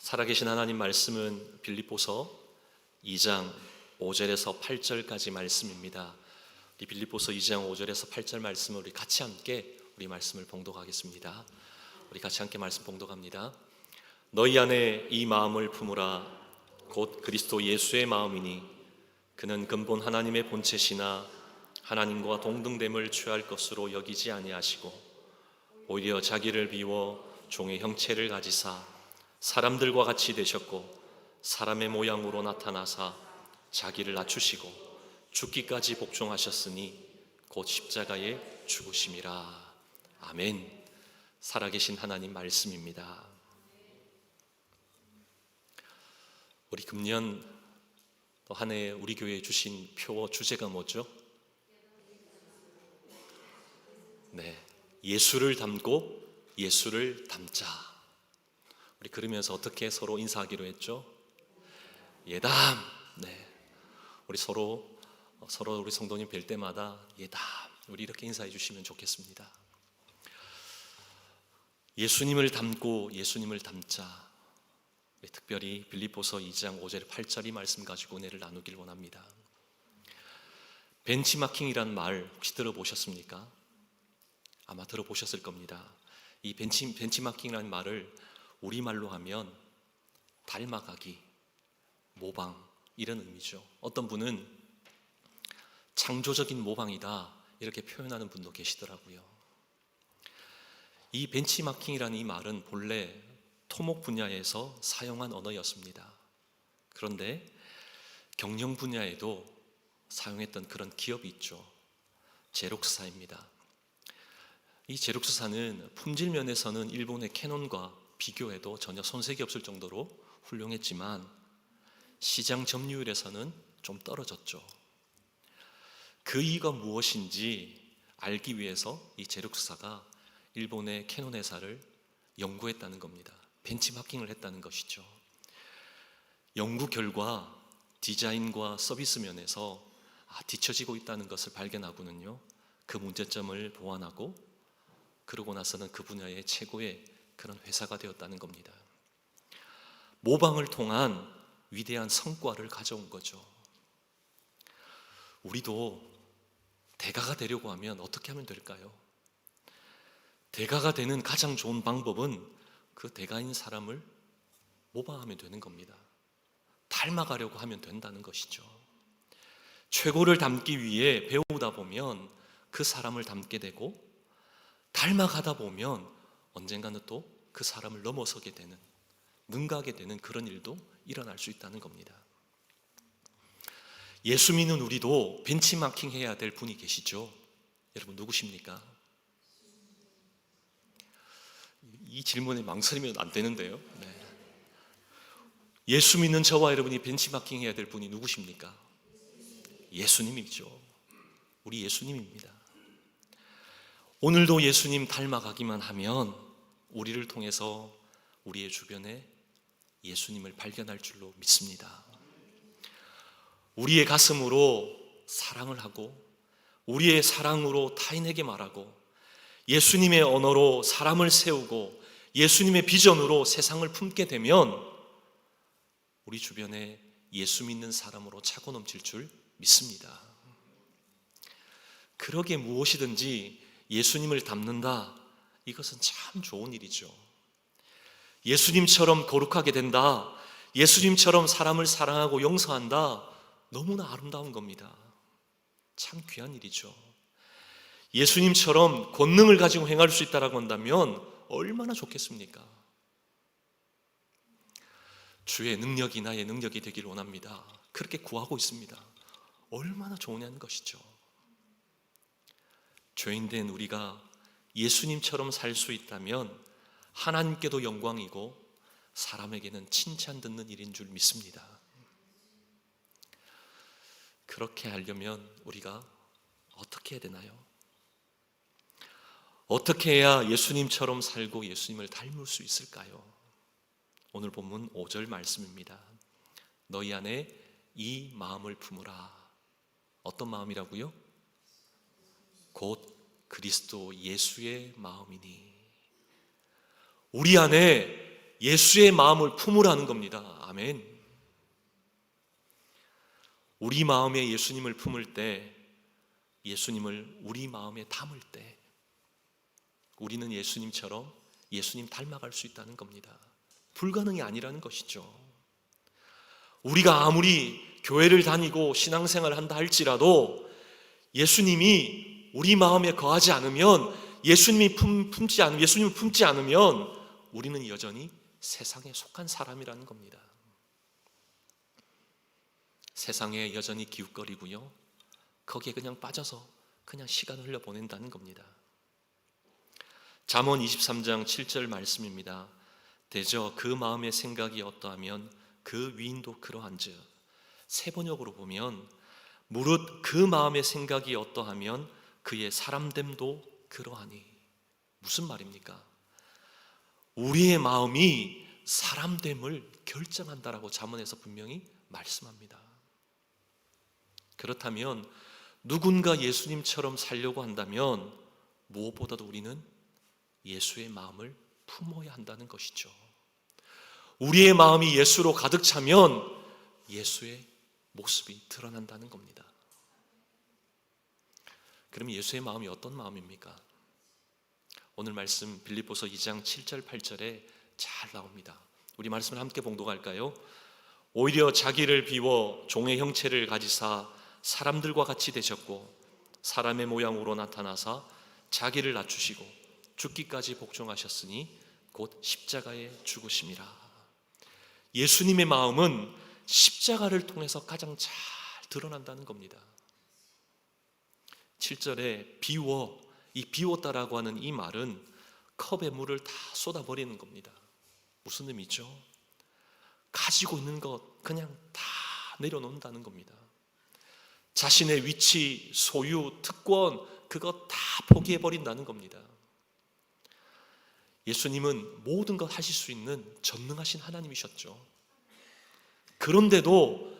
살아계신 하나님 말씀은 빌립보서 2장 5절에서 8절까지 말씀입니다. 우리 빌립보서 2장 5절에서 8절 말씀을 우리 같이 함께 우리 말씀을 봉독하겠습니다. 우리 같이 함께 말씀 봉독합니다. 너희 안에 이 마음을 품으라. 곧 그리스도 예수의 마음이니 그는 근본 하나님의 본체시나 하나님과 동등됨을 취할 것으로 여기지 아니하시고 오히려 자기를 비워 종의 형체를 가지사 사람들과 같이 되셨고 사람의 모양으로 나타나사 자기를 낮추시고 죽기까지 복종하셨으니 곧 십자가에 죽으심이라. 아멘. 살아계신 하나님 말씀입니다. 우리 금년 또 한 해 우리 교회에 주신 표 주제가 뭐죠? 네, 예수를 닮고 예수를 닮자. 우리 그러면서 어떻게 서로 인사하기로 했죠? 예담. 네, 우리 서로 우리 성도님 뵐 때마다 예담, 우리 이렇게 인사해 주시면 좋겠습니다. 예수님을 닮고 예수님을 닮자. 특별히 빌립보서 2장 5절 8절이 말씀 가지고 은혜를 나누길 원합니다. 벤치마킹이라는 말 혹시 들어보셨습니까? 아마 들어보셨을 겁니다. 이 벤치마킹이라는 말을 우리말로 하면 닮아가기, 모방, 이런 의미죠. 어떤 분은 창조적인 모방이다 이렇게 표현하는 분도 계시더라고요. 이 벤치마킹이라는 이 말은 본래 토목 분야에서 사용한 언어였습니다. 그런데 경영 분야에도 사용했던 그런 기업이 있죠. 제록스사입니다. 이 제록스사는 품질 면에서는 일본의 캐논과 비교해도 전혀 손색이 없을 정도로 훌륭했지만 시장 점유율에서는 좀 떨어졌죠. 그 이유가 무엇인지 알기 위해서 이 제록스사가 일본의 캐논 회사를 연구했다는 겁니다. 벤치마킹을 했다는 것이죠. 연구 결과 디자인과 서비스 면에서 뒤처지고 있다는 것을 발견하고는요, 그 문제점을 보완하고 그러고 나서는 그 분야의 최고의 그런 회사가 되었다는 겁니다. 모방을 통한 위대한 성과를 가져온 거죠. 우리도 대가가 되려고 하면 어떻게 하면 될까요? 대가가 되는 가장 좋은 방법은 그 대가인 사람을 모방하면 되는 겁니다. 닮아가려고 하면 된다는 것이죠. 최고를 닮기 위해 배우다 보면 그 사람을 닮게 되고, 닮아가다 보면 언젠가는 또 그 사람을 넘어서게 되는, 능가하게 되는 그런 일도 일어날 수 있다는 겁니다. 예수 믿는 우리도 벤치마킹 해야 될 분이 계시죠? 여러분 누구십니까? 이 질문에 망설이면 안 되는데요. 네. 예수 믿는 저와 여러분이 벤치마킹 해야 될 분이 누구십니까? 예수님이죠. 우리 예수님입니다. 오늘도 예수님 닮아가기만 하면 우리를 통해서 우리의 주변에 예수님을 발견할 줄로 믿습니다. 우리의 가슴으로 사랑을 하고 우리의 사랑으로 타인에게 말하고 예수님의 언어로 사람을 세우고 예수님의 비전으로 세상을 품게 되면 우리 주변에 예수 믿는 사람으로 차고 넘칠 줄 믿습니다. 그러기에 무엇이든지 예수님을 닮는다, 이것은 참 좋은 일이죠. 예수님처럼 거룩하게 된다, 예수님처럼 사람을 사랑하고 용서한다, 너무나 아름다운 겁니다. 참 귀한 일이죠. 예수님처럼 권능을 가지고 행할 수 있다고 한다면 얼마나 좋겠습니까? 주의 능력이 나의 능력이 되길 원합니다. 그렇게 구하고 있습니다. 얼마나 좋으냐는 것이죠. 죄인된 우리가 예수님처럼 살 수 있다면 하나님께도 영광이고 사람에게는 칭찬 듣는 일인 줄 믿습니다. 그렇게 하려면 우리가 어떻게 해야 되나요? 어떻게 해야 예수님처럼 살고 예수님을 닮을 수 있을까요? 오늘 본문 5절 말씀입니다. 너희 안에 이 마음을 품으라. 어떤 마음이라고요? 곧 그리스도 예수의 마음이니. 우리 안에 예수의 마음을 품으라는 겁니다. 아멘. 우리 마음에 예수님을 품을 때, 예수님을 우리 마음에 담을 때 우리는 예수님처럼 예수님 닮아갈 수 있다는 겁니다. 불가능이 아니라는 것이죠. 우리가 아무리 교회를 다니고 신앙생활을 한다 할지라도 예수님이 우리 마음에 거하지 않으면, 예수님을 품지 않으면 우리는 여전히 세상에 속한 사람이라는 겁니다. 세상에 여전히 기웃거리고요, 거기에 그냥 빠져서 그냥 시간을 흘려보낸다는 겁니다. 잠언 23장 7절 말씀입니다. 대저 그 마음의 생각이 어떠하면 그 위인도 그러한즉. 세번역으로 보면 무릇 그 마음의 생각이 어떠하면 그의 사람됨도 그러하니. 무슨 말입니까? 우리의 마음이 사람됨을 결정한다라고 잠언에서 분명히 말씀합니다. 그렇다면 누군가 예수님처럼 살려고 한다면 무엇보다도 우리는 예수의 마음을 품어야 한다는 것이죠. 우리의 마음이 예수로 가득 차면 예수의 모습이 드러난다는 겁니다. 그럼 예수의 마음이 어떤 마음입니까? 오늘 말씀 빌립보서 2장 7절 8절에 잘 나옵니다. 우리 말씀을 함께 봉독할까요? 오히려 자기를 비워 종의 형체를 가지사 사람들과 같이 되셨고 사람의 모양으로 나타나사 자기를 낮추시고 죽기까지 복종하셨으니 곧 십자가에 죽으심이라. 예수님의 마음은 십자가를 통해서 가장 잘 드러난다는 겁니다. 7절에 비워, 이 비웠다라고 하는 이 말은 컵에 물을 다 쏟아버리는 겁니다. 무슨 의미죠? 가지고 있는 것 그냥 다 내려놓는다는 겁니다. 자신의 위치, 소유, 특권 그것 다 포기해버린다는 겁니다. 예수님은 모든 것 하실 수 있는 전능하신 하나님이셨죠. 그런데도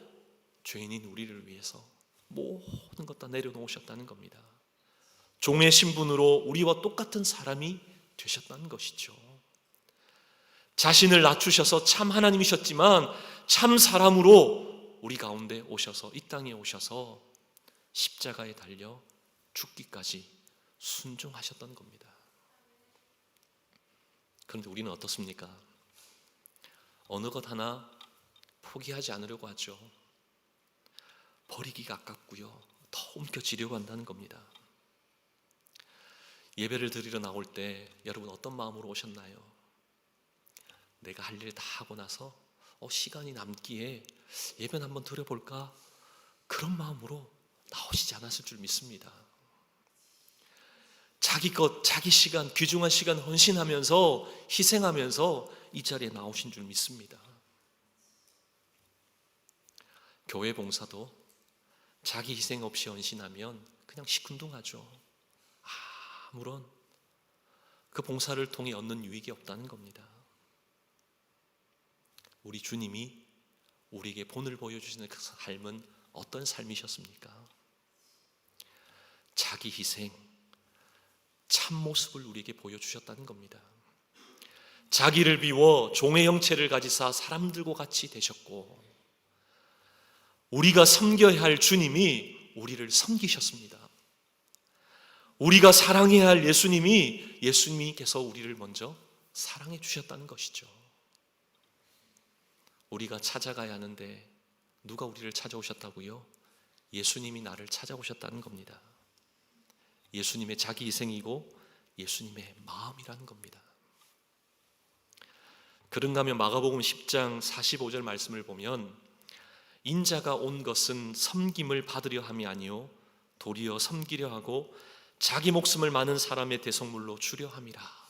죄인인 우리를 위해서 모든 것 다 내려놓으셨다는 겁니다. 종의 신분으로 우리와 똑같은 사람이 되셨다는 것이죠. 자신을 낮추셔서 참 하나님이셨지만 참 사람으로 우리 가운데 오셔서, 이 땅에 오셔서 십자가에 달려 죽기까지 순종하셨던 겁니다. 그런데 우리는 어떻습니까? 어느 것 하나 포기하지 않으려고 하죠. 버리기가 아깝고요, 더 옮겨지려고 한다는 겁니다. 예배를 드리러 나올 때 여러분 어떤 마음으로 오셨나요? 내가 할 일 다 하고 나서 시간이 남기에 예배는 한번 드려볼까? 그런 마음으로 나오시지 않았을 줄 믿습니다. 자기 것, 자기 시간, 귀중한 시간 헌신하면서 희생하면서 이 자리에 나오신 줄 믿습니다. 교회 봉사도 자기 희생 없이 헌신하면 그냥 시큰둥하죠. 아무런 그 봉사를 통해 얻는 유익이 없다는 겁니다. 우리 주님이 우리에게 본을 보여주시는 그 삶은 어떤 삶이셨습니까? 자기 희생, 참 모습을 우리에게 보여주셨다는 겁니다. 자기를 비워 종의 형체를 가지사 사람들과 같이 되셨고, 우리가 섬겨야 할 주님이 우리를 섬기셨습니다. 우리가 사랑해야 할 예수님께서 우리를 먼저 사랑해 주셨다는 것이죠. 우리가 찾아가야 하는데 누가 우리를 찾아오셨다고요? 예수님이 나를 찾아오셨다는 겁니다. 예수님의 자기 희생이고 예수님의 마음이라는 겁니다. 그런가 하면 마가복음 10장 45절 말씀을 보면 인자가 온 것은 섬김을 받으려 함이 아니요 도리어 섬기려 하고 자기 목숨을 많은 사람의 대속물로 주려 함이라.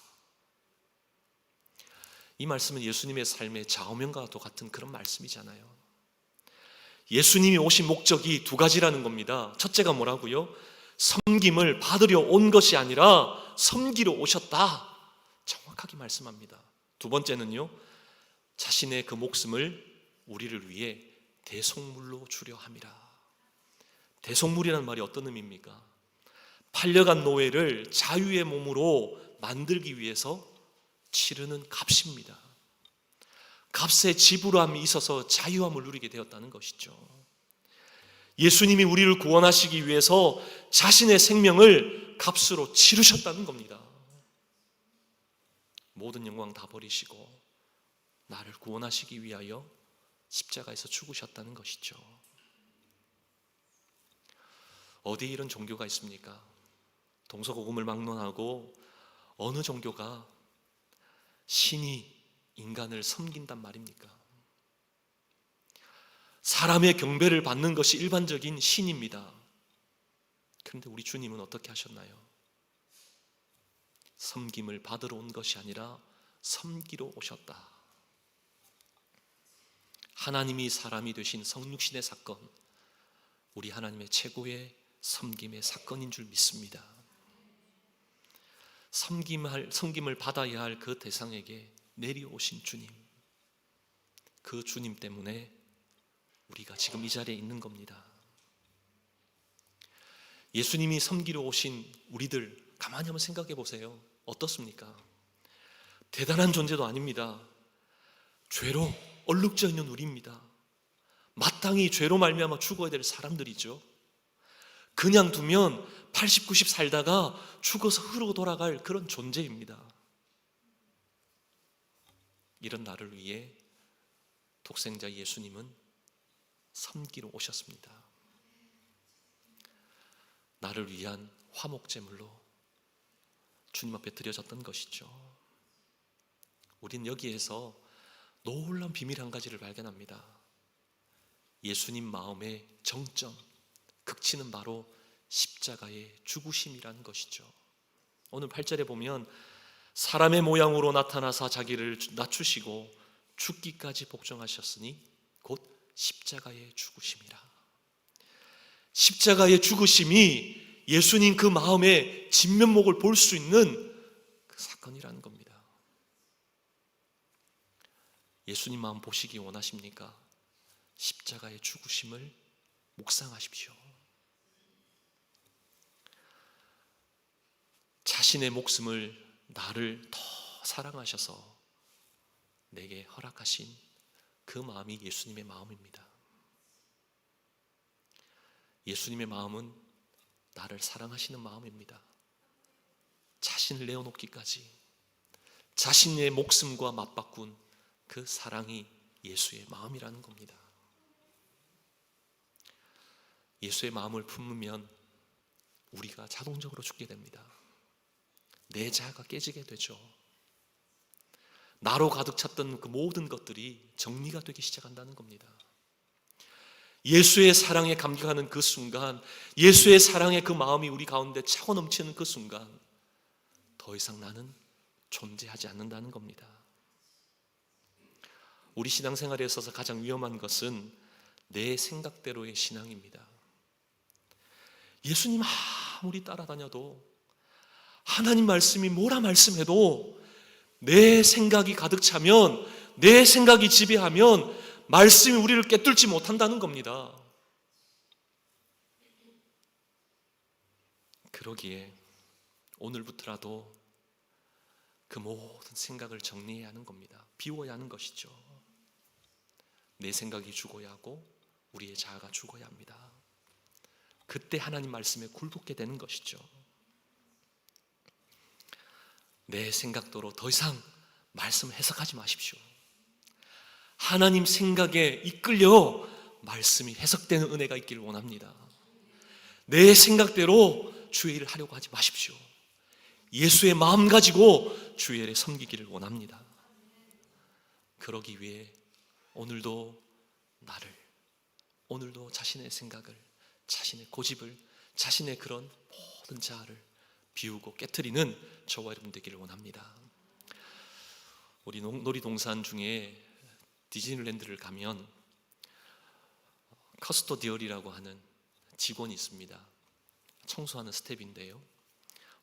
이 말씀은 예수님의 삶의 좌우명과도 같은 그런 말씀이잖아요. 예수님이 오신 목적이 두 가지라는 겁니다. 첫째가 뭐라고요? 섬김을 받으려 온 것이 아니라 섬기러 오셨다. 정확하게 말씀합니다. 두 번째는요, 자신의 그 목숨을 우리를 위해 대속물로 주려 함이라. 대속물이라는 말이 어떤 의미입니까? 팔려간 노예를 자유의 몸으로 만들기 위해서 치르는 값입니다. 값의 지불함이 있어서 자유함을 누리게 되었다는 것이죠. 예수님이 우리를 구원하시기 위해서 자신의 생명을 값으로 치르셨다는 겁니다. 모든 영광 다 버리시고 나를 구원하시기 위하여 십자가에서 죽으셨다는 것이죠. 어디에 이런 종교가 있습니까? 동서고금을 막론하고 어느 종교가 신이 인간을 섬긴단 말입니까? 사람의 경배를 받는 것이 일반적인 신입니다. 그런데 우리 주님은 어떻게 하셨나요? 섬김을 받으러 온 것이 아니라 섬기러 오셨다. 하나님이 사람이 되신 성육신의 사건, 우리 하나님의 최고의 섬김의 사건인 줄 믿습니다. 섬김을 받아야 할 그 대상에게 내려오신 주님, 그 주님 때문에 우리가 지금 이 자리에 있는 겁니다. 예수님이 섬기러 오신 우리들 가만히 한번 생각해 보세요. 어떻습니까? 대단한 존재도 아닙니다. 죄로 얼룩져 있는 우리입니다. 마땅히 죄로 말미암아 죽어야 될 사람들이죠. 그냥 두면 80, 90 살다가 죽어서 흐르고 돌아갈 그런 존재입니다. 이런 나를 위해 독생자 예수님은 섬기러 오셨습니다. 나를 위한 화목제물로 주님 앞에 드려졌던 것이죠. 우리는 여기에서 놀라운 비밀 한 가지를 발견합니다. 예수님 마음의 정점, 극치는 바로 십자가의 죽으심이라는 것이죠. 오늘 8절에 보면 사람의 모양으로 나타나사 자기를 낮추시고 죽기까지 복종하셨으니 곧 십자가의 죽으심이라. 십자가의 죽으심이 예수님 그 마음의 진면목을 볼 수 있는 그 사건이라는 겁니다. 예수님 마음 보시기 원하십니까? 십자가의 죽으심을 묵상하십시오. 자신의 목숨을 나를 더 사랑하셔서 내게 허락하신 그 마음이 예수님의 마음입니다. 예수님의 마음은 나를 사랑하시는 마음입니다. 자신을 내어놓기까지 자신의 목숨과 맞바꾼 그 사랑이 예수의 마음이라는 겁니다. 예수의 마음을 품으면 우리가 자동적으로 죽게 됩니다. 내 자아가 깨지게 되죠. 나로 가득 찼던 그 모든 것들이 정리가 되기 시작한다는 겁니다. 예수의 사랑에 감격하는 그 순간, 예수의 사랑의 그 마음이 우리 가운데 차고 넘치는 그 순간, 더 이상 나는 존재하지 않는다는 겁니다. 우리 신앙생활에 있어서 가장 위험한 것은 내 생각대로의 신앙입니다. 예수님 아무리 따라다녀도, 하나님 말씀이 뭐라 말씀해도 내 생각이 가득 차면, 내 생각이 지배하면 말씀이 우리를 꿰뚫지 못한다는 겁니다. 그러기에 오늘부터라도 그 모든 생각을 정리해야 하는 겁니다. 비워야 하는 것이죠. 내 생각이 죽어야 하고 우리의 자아가 죽어야 합니다. 그때 하나님 말씀에 굴복게 되는 것이죠. 내 생각대로 더 이상 말씀을 해석하지 마십시오. 하나님 생각에 이끌려 말씀이 해석되는 은혜가 있기를 원합니다. 내 생각대로 주의 일을 하려고 하지 마십시오. 예수의 마음 가지고 주의 일에 섬기기를 원합니다. 그러기 위해 오늘도 오늘도 자신의 생각을, 자신의 고집을, 자신의 그런 모든 자아를 비우고 깨트리는 저와 여러분 되기를 원합니다. 우리 놀이동산 중에 디즈니랜드를 가면 커스토디얼이라고 하는 직원이 있습니다. 청소하는 스텝인데요,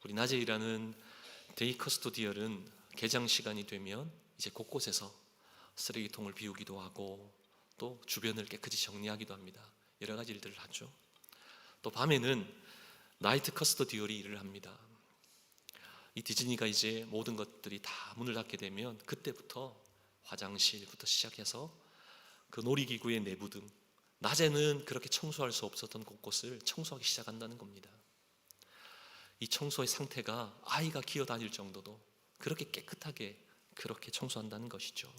우리 낮에 일하는 데이 커스토디얼은 개장 시간이 되면 이제 곳곳에서 쓰레기통을 비우기도 하고 또 주변을 깨끗이 정리하기도 합니다. 여러 가지 일들을 하죠. 또 밤에는 나이트 커스토디얼이 일을 합니다. 이 디즈니가 이제 모든 것들이 다 문을 닫게 되면 그때부터 화장실부터 시작해서 그 놀이기구의 내부 등 낮에는 그렇게 청소할 수 없었던 곳곳을 청소하기 시작한다는 겁니다. 이 청소의 상태가 아이가 기어다닐 정도도 그렇게 깨끗하게 그렇게 청소한다는 것이죠.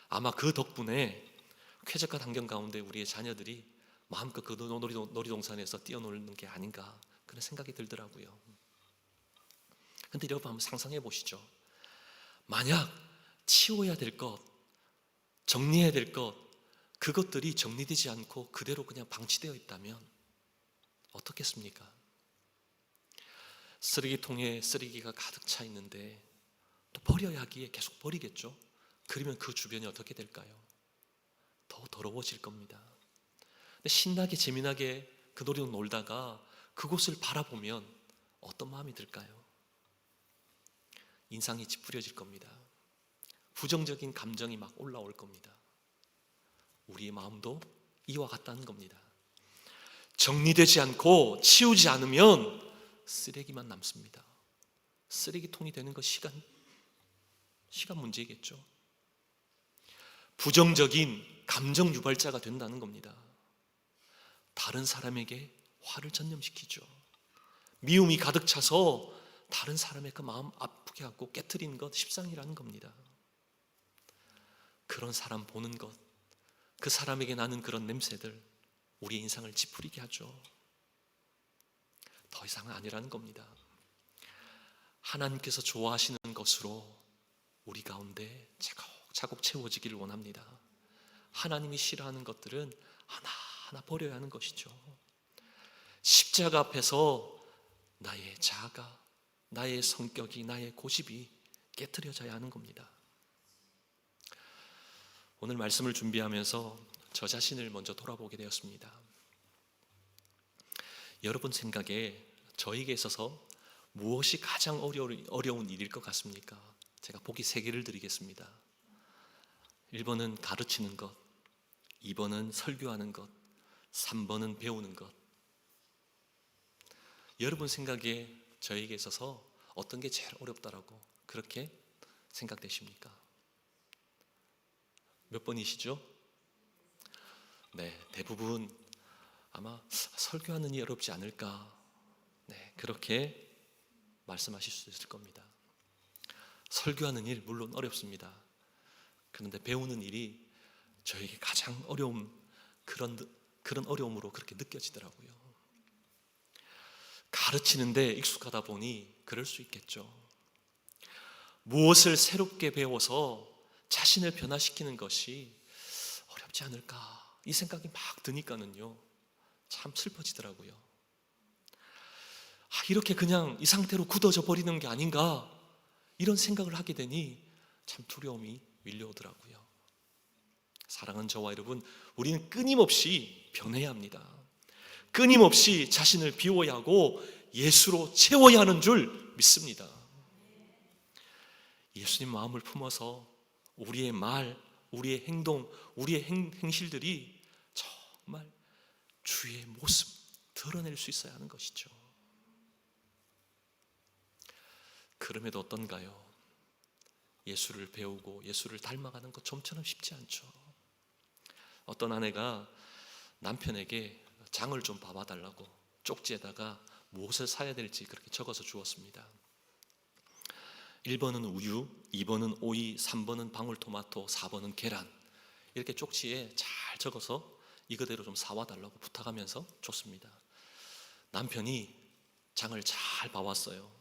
아마 그 덕분에 쾌적한 환경 가운데 우리의 자녀들이 마음껏 그 놀이동산에서 뛰어노는 게 아닌가 그런 생각이 들더라고요. 그런데 여러분 한번 상상해 보시죠. 만약 치워야 될 것, 정리해야 될 것, 그것들이 정리되지 않고 그대로 그냥 방치되어 있다면 어떻겠습니까? 쓰레기통에 쓰레기가 가득 차 있는데 또 버려야 하기에 계속 버리겠죠. 그러면 그 주변이 어떻게 될까요? 더 더러워질 겁니다. 근데 신나게 재미나게 그 놀이동 놀다가 그곳을 바라보면 어떤 마음이 들까요? 인상이 찌푸려질 겁니다. 부정적인 감정이 막 올라올 겁니다. 우리의 마음도 이와 같다는 겁니다. 정리되지 않고 치우지 않으면 쓰레기만 남습니다. 쓰레기통이 되는 것 시간 문제겠죠. 부정적인 감정 유발자가 된다는 겁니다. 다른 사람에게 화를 전염시키죠. 미움이 가득 차서 다른 사람의 그 마음 아프게 하고 깨트리는 것 십상이라는 겁니다. 그런 사람 보는 것, 그 사람에게 나는 그런 냄새들 우리의 인상을 찌푸리게 하죠. 더 이상은 아니라는 겁니다. 하나님께서 좋아하시는 것으로 우리 가운데 차곡차곡 채워지기를 원합니다. 하나님이 싫어하는 것들은 하나하나 버려야 하는 것이죠. 십자가 앞에서 나의 자아가, 나의 성격이, 나의 고집이 깨트려져야 하는 겁니다. 오늘 말씀을 준비하면서 저 자신을 먼저 돌아보게 되었습니다. 여러분 생각에 저에게 있어서 무엇이 가장 어려운 일일 것 같습니까? 제가 보기 3개를 드리겠습니다. 1번은 가르치는 것, 2번은 설교하는 것, 3번은 배우는 것. 여러분 생각에 저에게 있어서 어떤 게 제일 어렵다라고 그렇게 생각되십니까? 몇 번이시죠? 네, 대부분 아마 설교하는 일이 어렵지 않을까, 네, 그렇게 말씀하실 수 있을 겁니다. 설교하는 일 물론 어렵습니다. 그런데 배우는 일이 저에게 가장 어려운 그런 어려움으로 그렇게 느껴지더라고요. 가르치는데 익숙하다 보니 그럴 수 있겠죠. 무엇을 새롭게 배워서 자신을 변화시키는 것이 어렵지 않을까 이 생각이 막 드니까는요 참 슬퍼지더라고요. 이렇게 그냥 이 상태로 굳어져 버리는 게 아닌가 이런 생각을 하게 되니 참 두려움이 밀려오더라고요. 사랑하는 저와 여러분, 우리는 끊임없이 변해야 합니다. 끊임없이 자신을 비워야 하고 예수로 채워야 하는 줄 믿습니다. 예수님 마음을 품어서 우리의 말, 우리의 행동, 우리의 행실들이 정말 주의 모습 드러낼 수 있어야 하는 것이죠. 그럼에도 어떤가요? 예수를 배우고 예수를 닮아가는 것 좀처럼 쉽지 않죠. 어떤 아내가 남편에게 장을 좀 봐달라고 쪽지에다가 무엇을 사야 될지 그렇게 적어서 주었습니다. 1번은 우유, 2번은 오이, 3번은 방울토마토, 4번은 계란, 이렇게 쪽지에 잘 적어서 이거대로 좀 사와 달라고 부탁하면서 줬습니다. 남편이 장을 잘 봐왔어요.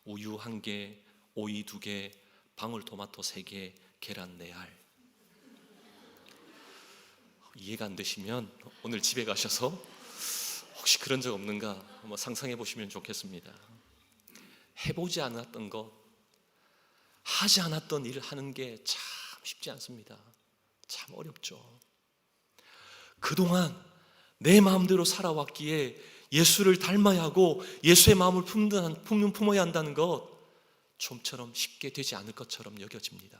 우유 1개, 오이 2개, 방울토마토 3개, 계란 4알. 이해가 안 되시면 오늘 집에 가셔서 혹시 그런 적 없는가 한번 상상해 보시면 좋겠습니다. 해보지 않았던 것, 하지 않았던 일을 하는 게 참 쉽지 않습니다. 참 어렵죠. 그동안 내 마음대로 살아왔기에 예수를 닮아야 하고 예수의 마음을 품어야 한다는 것 좀처럼 쉽게 되지 않을 것처럼 여겨집니다.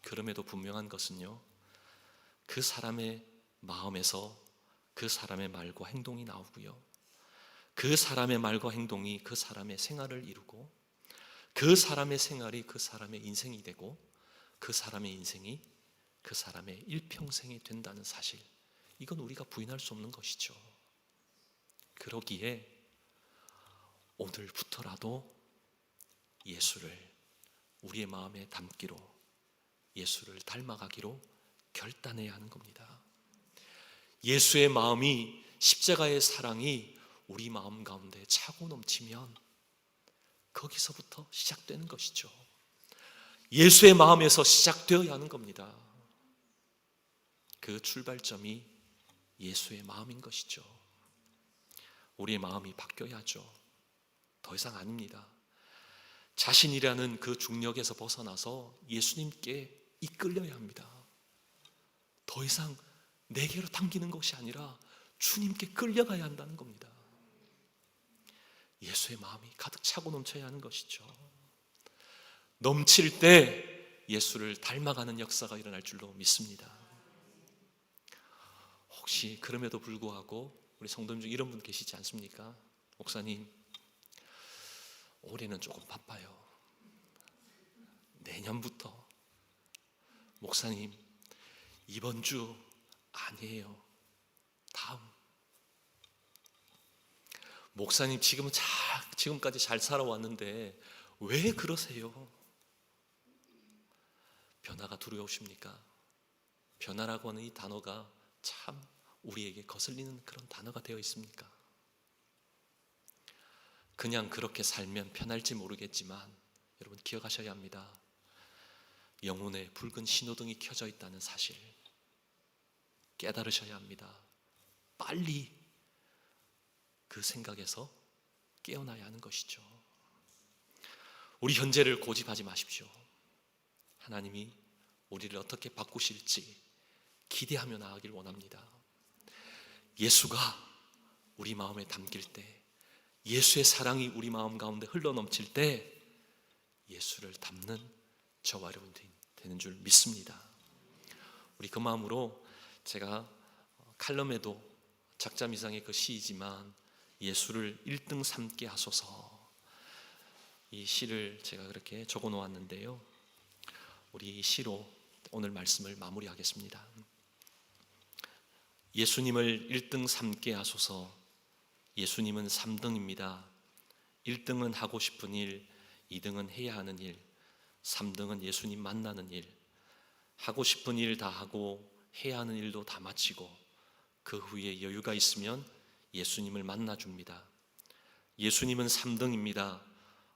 그럼에도 분명한 것은요, 그 사람의 마음에서 그 사람의 말과 행동이 나오고요, 그 사람의 말과 행동이 그 사람의 생활을 이루고 그 사람의 생활이 그 사람의 인생이 되고 그 사람의 인생이 그 사람의 일평생이 된다는 사실, 이건 우리가 부인할 수 없는 것이죠. 그러기에 오늘부터라도 예수를 우리의 마음에 담기로, 예수를 닮아가기로 결단해야 하는 겁니다. 예수의 마음이, 십자가의 사랑이 우리 마음 가운데 차고 넘치면 거기서부터 시작되는 것이죠. 예수의 마음에서 시작되어야 하는 겁니다. 그 출발점이 예수의 마음인 것이죠. 우리의 마음이 바뀌어야죠. 더 이상 아닙니다. 자신이라는 그 중력에서 벗어나서 예수님께 이끌려야 합니다. 더 이상 내게로 당기는 것이 아니라 주님께 끌려가야 한다는 겁니다. 예수의 마음이 가득 차고 넘쳐야 하는 것이죠. 넘칠 때 예수를 닮아가는 역사가 일어날 줄로 믿습니다. 혹시 그럼에도 불구하고 우리 성도님 중 이런 분 계시지 않습니까? 목사님, 올해는 조금 바빠요. 내년부터. 목사님, 이번 주 아니에요. 다음. 목사님, 지금까지 잘 살아왔는데 왜 그러세요? 변화가 두려우십니까? 변화라고 하는 이 단어가 참 우리에게 거슬리는 그런 단어가 되어 있습니까? 그냥 그렇게 살면 편할지 모르겠지만 여러분 기억하셔야 합니다. 영혼에 붉은 신호등이 켜져 있다는 사실 깨달으셔야 합니다. 빨리 그 생각에서 깨어나야 하는 것이죠. 우리 현재를 고집하지 마십시오. 하나님이 우리를 어떻게 바꾸실지 기대하며 나아가길 원합니다. 예수가 우리 마음에 담길 때, 예수의 사랑이 우리 마음 가운데 흘러넘칠 때 예수를 담는 저와 여러분들이 되는 줄 믿습니다. 우리 그 마음으로 제가 칼럼에도 작자미상의 그 시이지만 예수를 1등 삼게 하소서, 이 시를 제가 그렇게 적어 놓았는데요. 우리 이 시로 오늘 말씀을 마무리하겠습니다. 예수님을 1등 삼게 하소서. 예수님은 3등입니다. 1등은 하고 싶은 일, 2등은 해야 하는 일, 3등은 예수님 만나는 일. 하고 싶은 일 다 하고 해야 하는 일도 다 마치고 그 후에 여유가 있으면 예수님을 만나줍니다. 예수님은 3등입니다.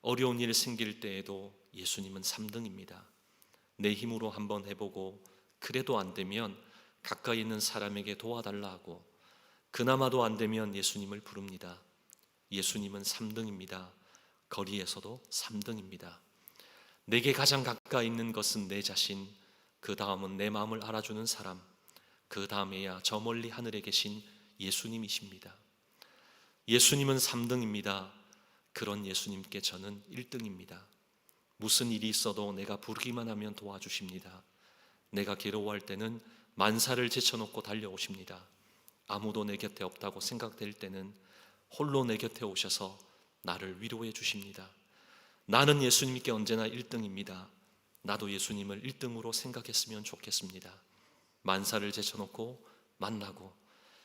어려운 일 생길 때에도 예수님은 3등입니다. 내 힘으로 한번 해보고 그래도 안 되면 가까이 있는 사람에게 도와달라 하고 그나마도 안 되면 예수님을 부릅니다. 예수님은 3등입니다. 거리에서도 3등입니다. 내게 가장 가까이 있는 것은 내 자신, 그 다음은 내 마음을 알아주는 사람, 그 다음에야 저 멀리 하늘에 계신 예수님이십니다. 예수님은 3등입니다. 그런 예수님께 저는 1등입니다. 무슨 일이 있어도 내가 부르기만 하면 도와주십니다. 내가 괴로워할 때는 만사를 제쳐놓고 달려오십니다. 아무도 내 곁에 없다고 생각될 때는 홀로 내 곁에 오셔서 나를 위로해 주십니다. 나는 예수님께 언제나 1등입니다. 나도 예수님을 1등으로 생각했으면 좋겠습니다. 만사를 제쳐놓고 만나고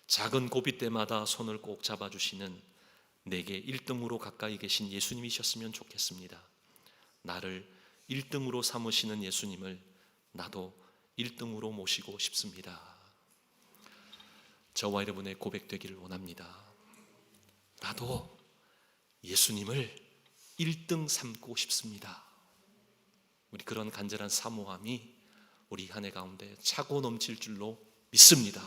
작은 고비 때마다 손을 꼭 잡아주시는 내게 1등으로 가까이 계신 예수님이셨으면 좋겠습니다. 나를 1등으로 삼으시는 예수님을 나도 1등으로 모시고 싶습니다. 저와 여러분의 고백되기를 원합니다. 나도 예수님을 1등 삼고 싶습니다. 우리 그런 간절한 사모함이 우리 한 해 가운데 차고 넘칠 줄로 믿습니다.